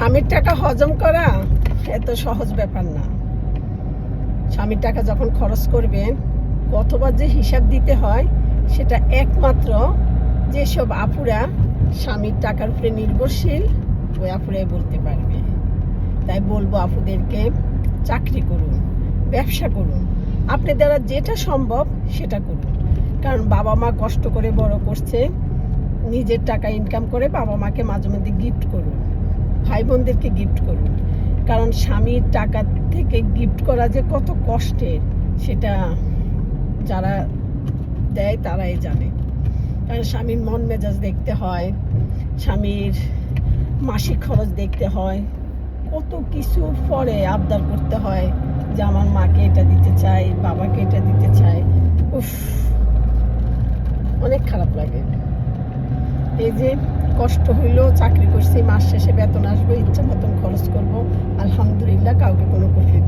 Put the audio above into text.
স্বামীর টাকা হজম করা এত সহজ ব্যাপার না। স্বামীর টাকা যখন খরচ করবেন কতবার যে হিসাব দিতে হয় সেটা একমাত্র যেসব আপুরা স্বামীর টাকার উপরে নির্ভরশীল ওই আপুরাই বলতে পারবে। তাই বলবো আপুদেরকে চাকরি করুন, ব্যবসা করুন, আপনার দ্বারা যেটা সম্ভব সেটা করুন। কারণ বাবা মা কষ্ট করে বড় করছে, নিজের টাকা ইনকাম করে বাবা মাকে মাঝে মধ্যে গিফট করুন, ভাই বোনদেরকে গিফট করুন। কারণ স্বামীর টাকা থেকে গিফট করা যে কত কষ্টের সেটা যারা দেয় তারাই জানে। কারণ স্বামীর মন মেজাজ দেখতে হয়, স্বামীর মাসিক খরচ দেখতে হয়, কত কিছু পরে আবদার করতে হয় যে আমার মাকে এটা দিতে চাই, বাবাকে এটা দিতে চাই। উফ, অনেক খারাপ লাগে। এই যে কষ্ট হইলেও চাকরি করছি, মাস শেষে বেতন আসবে, ইচ্ছা মতন খরচ করবো, আলহামদুলিল্লাহ, কাউকে কোনো কফি